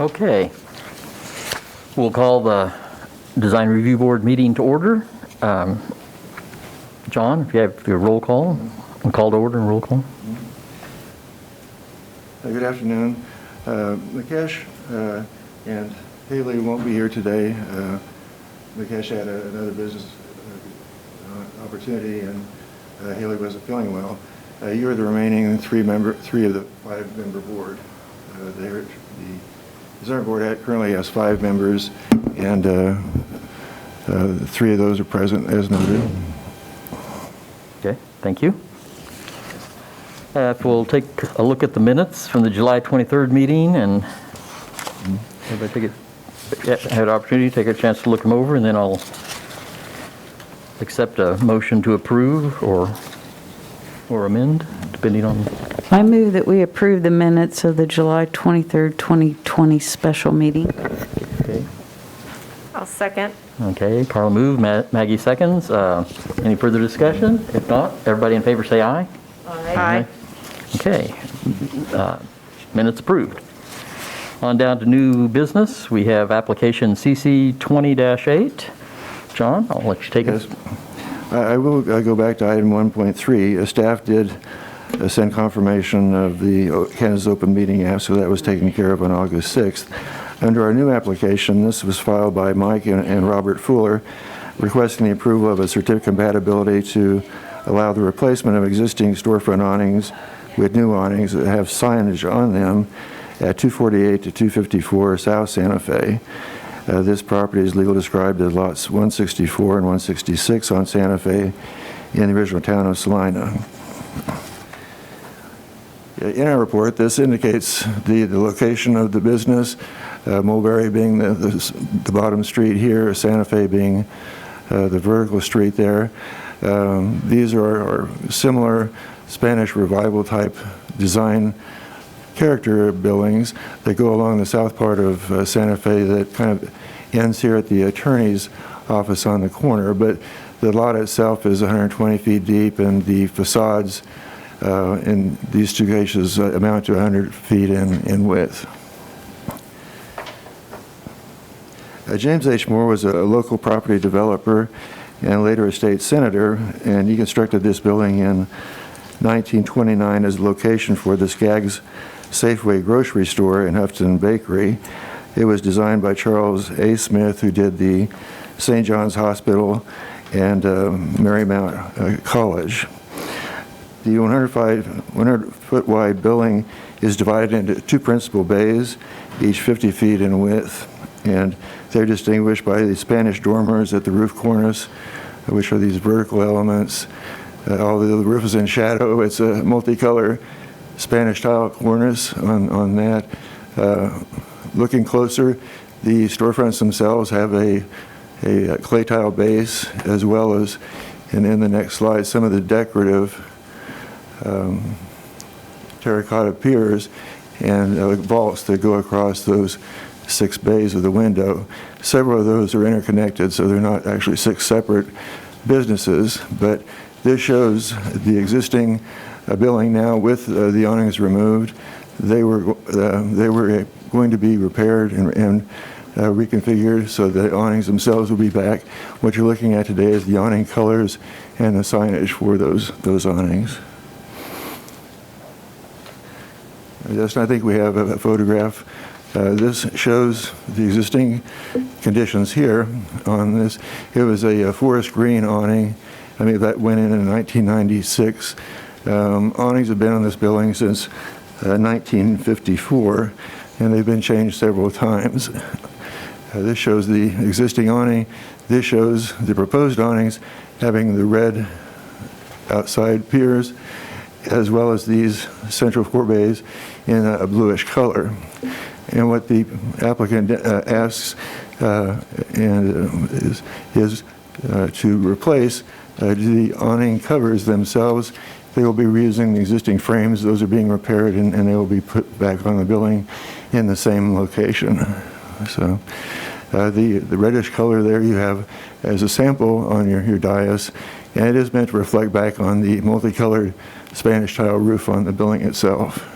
Okay. We'll call the Design Review Board meeting to order. John, if you have your roll call, and call to order and roll call. Good afternoon. Mukesh and Haley won't be here today. Mukesh had another business opportunity, and Haley wasn't feeling well. You're the remaining three of the 5-member board. The Design Board currently has 5 members, and 3 of those are present as noted. Okay, thank you. We'll take a look at the minutes from the July 23rd meeting, and everybody had an opportunity to take a chance to look them over, and then I'll accept a motion to approve or amend, depending on. I move that we approve the minutes of the July 23rd, 2020 special meeting. Okay. I'll second. Okay, Carla moved, Maggie seconds. Any further discussion? If not, everybody in favor say aye. Aye. Okay, minutes approved. On down to new business, we have application CC 20-8. John, I'll let you take it. I will go back to item 1.3. Staff did send confirmation of the Kansas Open Meeting Act, so that was taken care of on August 6th. Under our new application, this was filed by Mike and Robert Fuller, requesting the approval of a certificate of compatibility to allow the replacement of existing storefront awnings with new awnings that have signage on them at 248 to 254 South Santa Fe. This property is legally described as lots 164 and 166 on Santa Fe in the original town of Salina. In our report, this indicates the location of the business, Mulberry being the bottom street here, Santa Fe being the vertical street there. These are similar Spanish Revival type design character buildings that go along the south part of Santa Fe that kind of ends here at the attorney's office on the corner, but the lot itself is 120 feet deep, and the facades in these two cases amount to 100 feet in width. James H. Moore was a local property developer and later a state senator, and he constructed this building in 1929 as a location for the Skaggs Safeway grocery store and Houghton Bakery. It was designed by Charles A. Smith, who did the St. John's Hospital and Marymount College. The 100-foot wide building is divided into 2 principal bays, each 50 feet in width, and they're distinguished by the Spanish dormers at the roof cornice, which are these vertical elements. Although the roof is in shadow, it's a multicolor Spanish tile cornice on that. Looking closer, the storefronts themselves have a clay tile base, as well as, and in the next slide, some of the decorative terracotta piers and vaults that go across those 6 bays of the window. Several of those are interconnected, so they're not actually 6 separate businesses, but this shows the existing building now with the awnings removed. They were going to be repaired and reconfigured so the awnings themselves will be back. What you're looking at today is the awning colors and the signage for those awnings. I think we have a photograph. This shows the existing conditions here on this. It was a forest green awning. I mean, that went in 1996. Awnings have been on this building since 1954, and they've been changed several times. This shows the existing awning. This shows the proposed awnings having the red outside piers, as well as these central 4 bays in a bluish color. And what the applicant asks is to replace the awning covers themselves. They will be reusing the existing frames. Those are being repaired, and they will be put back on the building in the same location. So the reddish color there you have as a sample on your dais, and it is meant to reflect back on the multicolored Spanish tile roof on the building itself.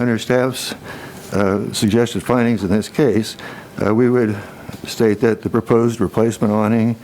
Under staff's suggested findings in this case, we would state that the proposed replacement awning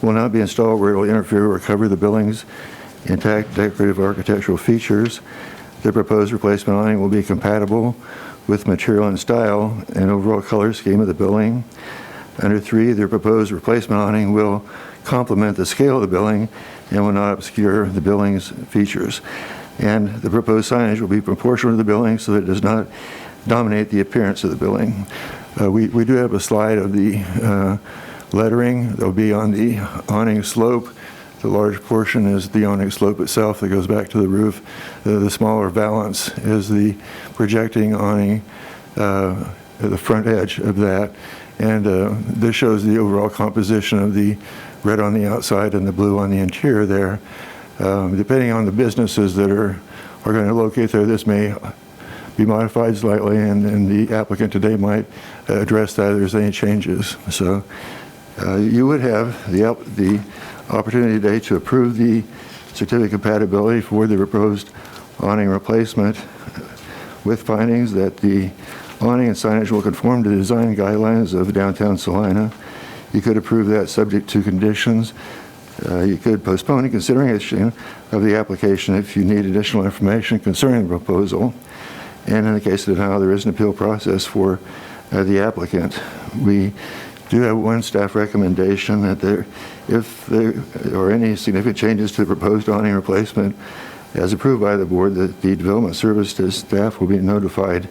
will not be installed where it will interfere or cover the building's intact decorative architectural features. The proposed replacement awning will be compatible with material and style and overall color scheme of the building. Under 3, the proposed replacement awning will complement the scale of the building and will not obscure the building's features. And the proposed signage will be proportional to the building so that it does not dominate the appearance of the building. We do have a slide of the lettering that will be on the awning slope. The large portion is the awning slope itself that goes back to the roof. The smaller valance is the projecting awning at the front edge of that. And this shows the overall composition of the red on the outside and the blue on the interior there. Depending on the businesses that are going to locate there, this may be modified slightly, and the applicant today might address that if there's any changes. So you would have the opportunity today to approve the certificate of compatibility for the proposed awning replacement with findings that the awning and signage will conform to the design guidelines of downtown Salina. You could approve that subject to conditions. You could postpone consideration of the application if you need additional information concerning the proposal. And in the case of denial, there is an appeal process for the applicant. We do have one staff recommendation that if there are any significant changes to the proposed awning replacement as approved by the board, that the development service to staff will be notified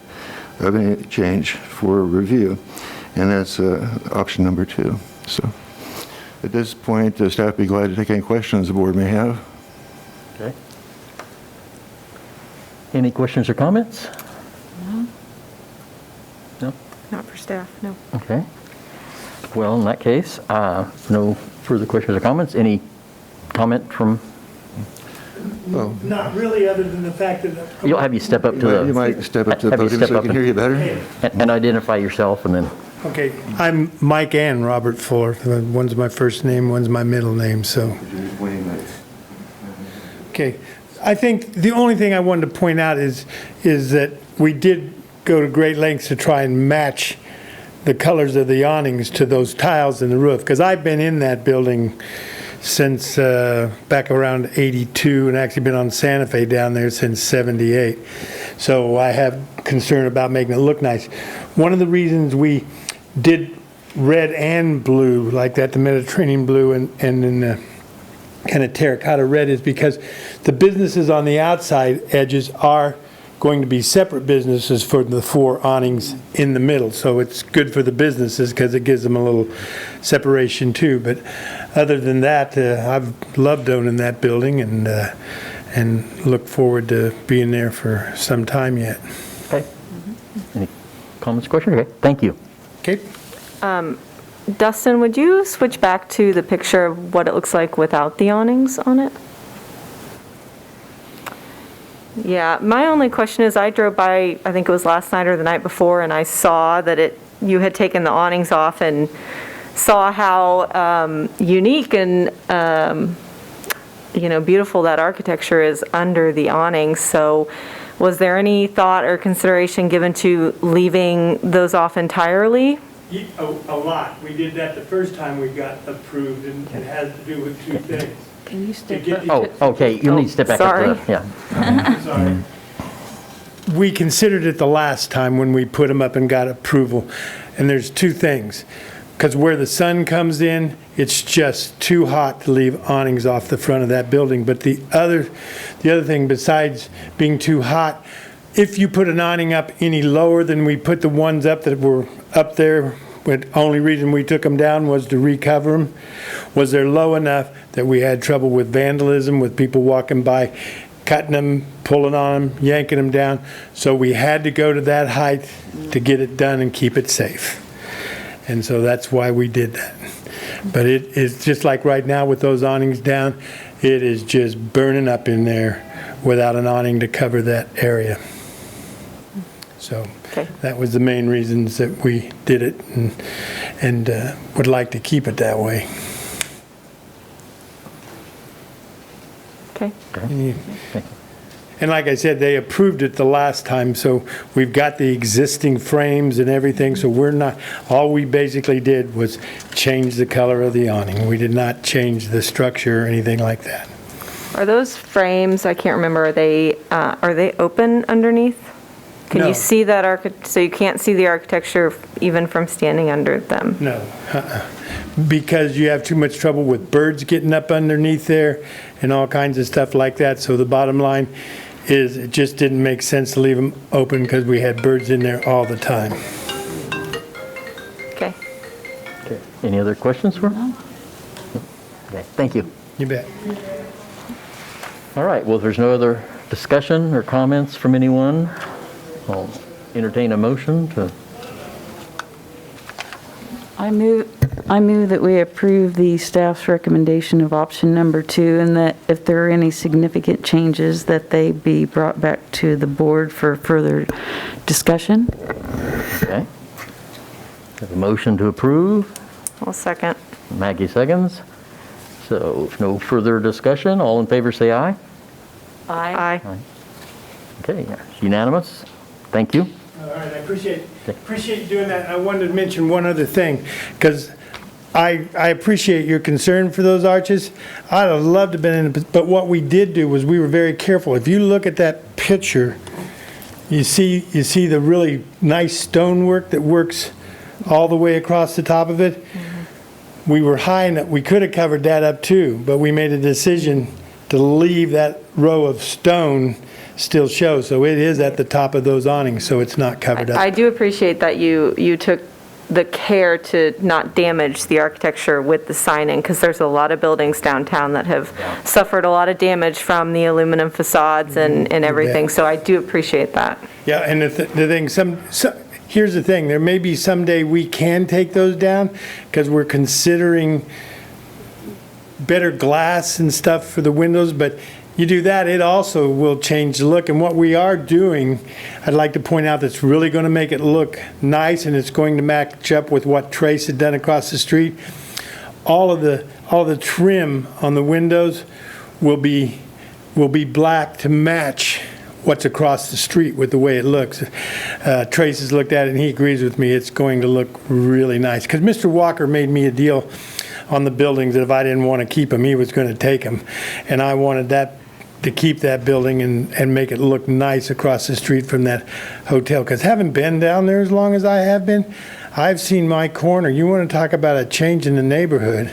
of any change for review. And that's option number 2. So at this point, staff would be glad to take any questions the board may have. Okay. Any questions or comments? No? Not for staff, no. Okay. Well, in that case, no further questions or comments. Any comment from, Not really, other than the fact that. you'll have you step up to the... You might step up to the have you podium step so I up can and- hear you better. And identify yourself, and then, Okay, I'm Mike and Robert Fuller. One's my first name, one's my middle name, so. Okay, I think the only thing I wanted to point out is that we did go to great lengths to try and match the colors of the awnings to those tiles in the roof, because I've been in that building since back around 82, and actually been on Santa Fe down there since 78. So I have concern about making it look nice. One of the reasons we did red and blue like that, the Mediterranean blue and then the kind of terracotta red, is because the businesses on the outside edges are going to be separate businesses for the 4 awnings in the middle. So it's good for the businesses because it gives them a little separation too. But other than that, I've loved owning that building and look forward to being there for some time yet. okay. Any comments, questions? Okay, thank you. Okay? Dustin, would you switch back to the picture of what it looks like without the awnings on it? Yeah, my only question is, I drove by, I think it was last night or the night before, and I saw that you had taken the awnings off, and saw how unique and beautiful that architecture is under the awnings. So was there any thought or consideration given to leaving those off entirely? A lot. We did that the first time we got approved, and it has to do with 2 things. Can you step To up? get Oh, okay, you'll need to step back up Sorry. to the, yeah. Sorry. We considered it the last time when we put them up and got approval, and there's 2 things. Because where the sun comes in, it's just too hot to leave awnings off the front of that building. But the other thing, besides being too hot, if you put an awning up any lower than we put the ones up that were up there, the only reason we took them down was to recover them, was they're low enough that we had trouble with vandalism, with people walking by, cutting them, pulling on them, yanking them down. So we had to go to that height to get it done and keep it safe. And so that's why we did that. But it is just like right now with those awnings down, it is just burning up in there without an awning to cover that area. So Okay. that was the main reasons that we did it, and would like to keep it that way. Okay. Any And like I said, they approved it the last time, so we've got the existing frames and everything, so we're not, all we basically did was change the color of the awning. We did not change the structure or anything like that. Are those frames, I can't remember, are they open underneath? Can No. you see that, so you can't see the architecture even from standing under them? No, because you have too much trouble with birds getting up underneath there and all kinds of stuff like that. So the bottom line is it just didn't make sense to leave them open because we had birds in there all the time. Okay. Okay. Any other questions for him? Okay, thank you. You bet. All right, well, if there's no other discussion or comments from anyone, I'll entertain a motion to, I move that we approve the staff's recommendation of option number 2, and that if there are any significant changes, that they be brought back to the board for further discussion. okay? Have a motion to approve. I'll second. Maggie seconds. So if no further discussion, all in favor say aye. Aye. Okay, it's unanimous. Thank you. All right, I appreciate you doing that. I wanted to mention one other thing, because I appreciate your concern for those arches. I'd have loved to have been in it, but what we did do was we were very careful. If you look at that picture, you see the really nice stonework that works all the way across the top of it. We were high enough, we could have covered that up too, but we made a decision to leave that row of stone still show. So it is at the top of those awnings, so it's not covered I up. do appreciate that you took the care to not damage the architecture with the signing, because there's a lot of buildings downtown that have suffered a lot of damage from the aluminum facades and everything, so I do appreciate that. Yeah, and the thing, here's the thing, there may be someday we can take those down, because we're considering better glass and stuff for the windows, but you do that, it also will change the look. And what we are doing, I'd like to point out, that's really going to make it look nice, and it's going to match up with what Trace had done across the street. All of the trim on the windows will be black to match what's across the street with the way it looks. Trace has looked at it and he agrees with me. It's going to look really nice. Because Mr. Walker made me a deal on the buildings that if I didn't want to keep them, he was going to take them. And I wanted that to keep that building and make it look nice across the street from that hotel. Because having been down there as long as I have been, I've seen my corner. You want to talk about a change in the neighborhood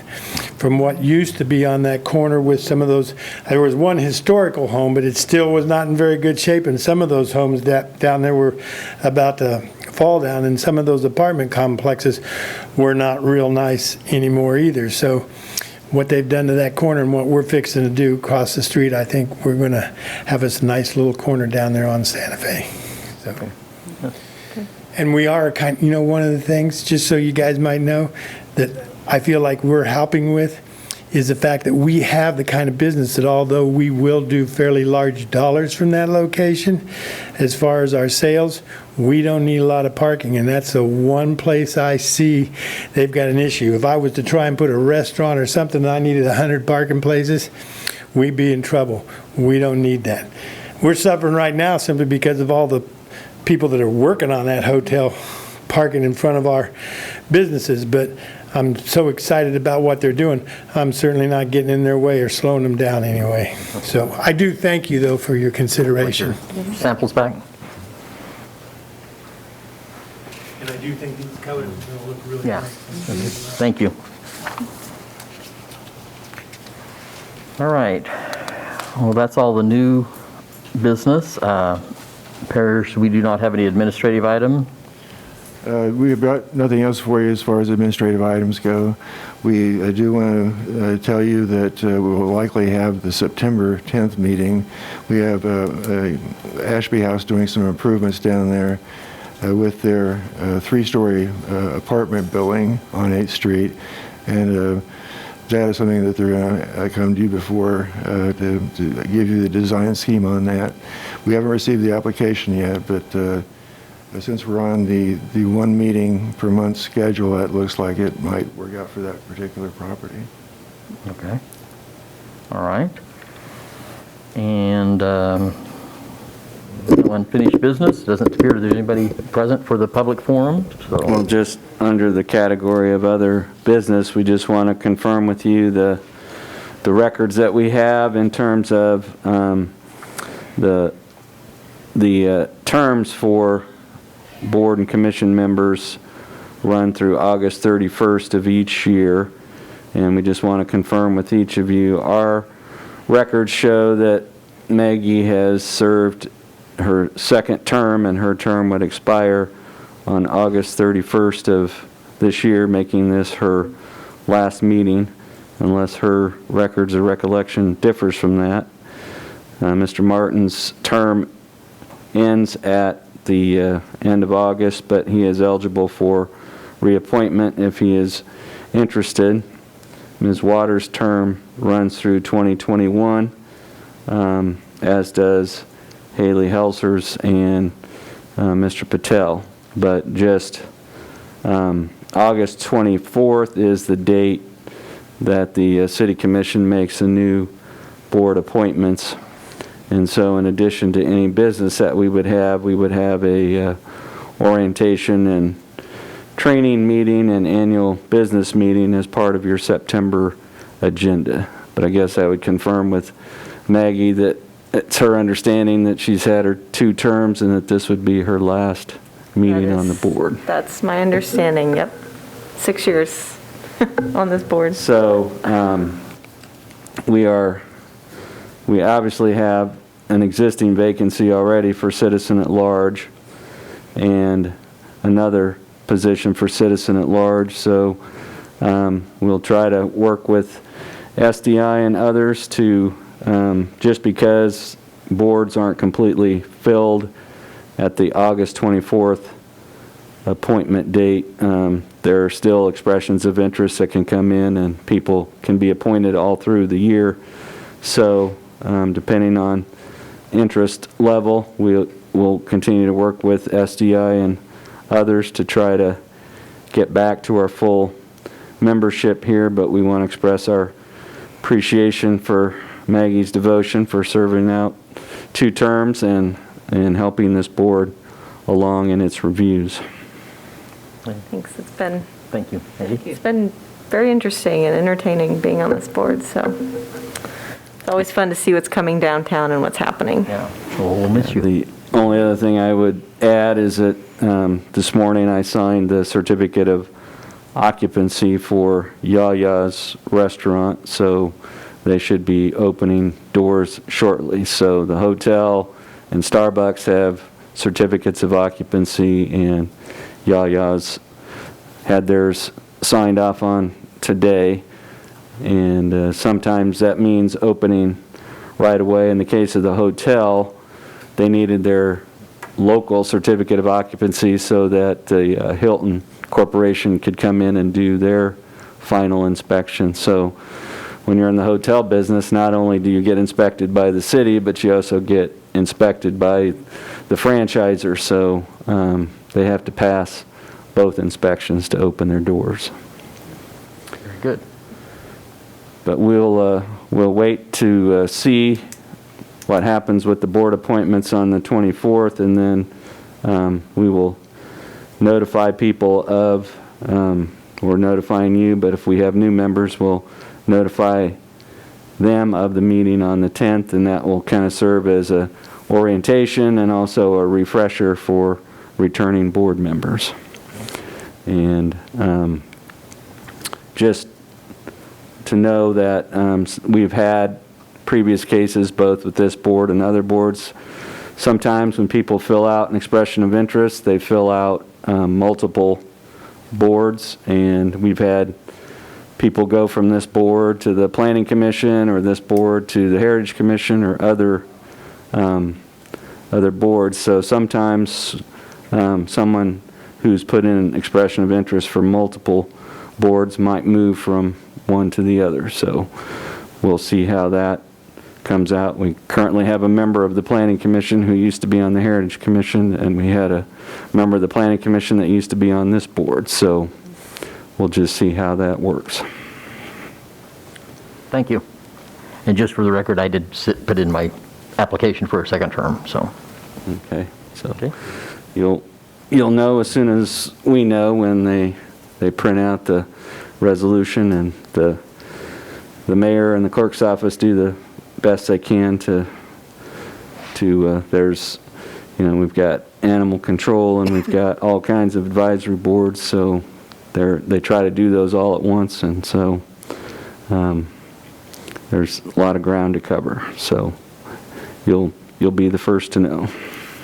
from what used to be on that corner with some of those. There was one historical home, but it still was not in very good shape. And some of those homes down there were about to fall down. And some of those apartment complexes were not real nice anymore either. So what they've done to that corner and what we're fixing to do across the street, I think we're going to have us a nice little corner down there on Santa Fe. So. And we are one of the things, just so you guys might know, that I feel like we're helping with is the fact that we have the kind of business that although we will do fairly large dollars from that location, as far as our sales, we don't need a lot of parking. And that's the one place I see they've got an issue. If I was to try and put a restaurant or something and I needed 100 parking places, we'd be in trouble. We don't need that. We're suffering right now simply because of all the people that are working on that hotel parking in front of our businesses, but I'm so excited about what they're doing. I'm certainly not getting in their way or slowing them down anyway. So I do thank you, though, for your consideration. Samples back. And I do think these colors will look really Yeah. nice. Thank you. All right. Well, that's all the new business. Parish, we do not have any administrative item. We have got nothing else for you as far as administrative items go. We do want to tell you that we will likely have the September 10th meeting. We have Ashby House doing some improvements down there with their three-story apartment building on 8th Street. And that is something that they're going to come to you before to give you the design scheme on that. We haven't received the application yet, but since we're on the one meeting per month schedule, it looks like it might work out for that particular property. Okay. All right. And No unfinished business. Doesn't appear there's anybody present for the public forum, Well, so just under the category of other business, we just want to confirm with you the records that we have in terms of the terms for board and commission members run through August 31st of each year. And we just want to confirm with each of you, our records show that Maggie has served her second term, and her term would expire on August 31st of this year, making this her last meeting, unless her records or recollection differs from that. Mr. Martin's term ends at the end of August, but he is eligible for reappointment if he is interested. Ms. Waters' term runs through 2021, as does Haley Helser's and Mr. Patel. But just August 24th is the date that the City Commission makes the new board appointments. And so in addition to any business that we would have a orientation and training meeting and annual business meeting as part of your September agenda. But I guess I would confirm with Maggie that it's her understanding that she's had her 2 terms and that this would be her last meeting on the board. That's my understanding, yep. 6 years on this board. So we obviously have an existing vacancy already for citizen at large and another position for citizen at large. So we'll try to work with SDI and others to, just because boards aren't completely filled at the August 24th appointment date, there are still expressions of interest that can come in, and people can be appointed all through the year. So depending on interest level, we'll continue to work with SDI and others to try to get back to our full membership here, but we want to express our appreciation for Maggie's devotion for serving out 2 terms and helping this board along in its reviews. Thanks, thank you. Maggie? it's been very interesting and entertaining being on this board, so it's always fun to see what's coming downtown and what's happening. Yeah, well, we'll miss you. The only other thing I would add is that this morning I signed the certificate of occupancy for Yaya's restaurant, so they should be opening doors shortly. So the hotel and Starbucks have certificates of occupancy, and Yaya's had theirs signed off on today. And sometimes that means opening right away. In the case of the hotel, they needed their local certificate of occupancy so that the Hilton Corporation could come in and do their final inspection. So when you're in the hotel business, not only do you get inspected by the city, but you also get inspected by the franchisor. So they have to pass both inspections to open their doors. Very good. But we'll wait to see what happens with the board appointments on the 24th, and then we will notify people of, we're notifying you, but if we have new members, we'll notify them of the meeting on the 10th, and that will kind of serve as a orientation and also a refresher for returning board members. And just to know that we've had previous cases both with this board and other boards. Sometimes when people fill out an expression of interest, they fill out multiple boards, and we've had people go from this board to the Planning Commission, or this board to the Heritage Commission, or other boards. So sometimes someone who's put in an expression of interest for multiple boards might move from one to the other. So we'll see how that comes out. We currently have a member of the Planning Commission who used to be on the Heritage Commission, and we had a member of the Planning Commission that used to be on this board. So we'll just see how that works. Thank you. And just for the record, I did put in my application for a second term, so Okay, so Okay. you'll know as soon as we know when they print out the resolution, and the mayor and the clerk's office do the best they can to there's, we've got animal control and we've got all kinds of advisory boards, so they try to do those all at once, and so there's a lot of ground to cover, so you'll be the first to know.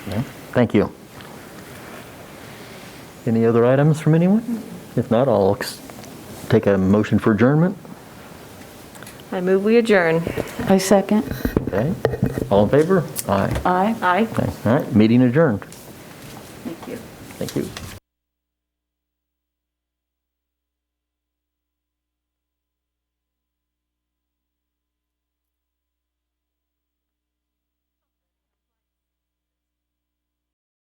Yeah. Thank you. Any other items from anyone? If not, I'll take a motion for adjournment. I move we adjourn. I second. Okay. All in favor? Aye. Aye. Aye. Okay. All right, meeting adjourned. Thank you. Thank you.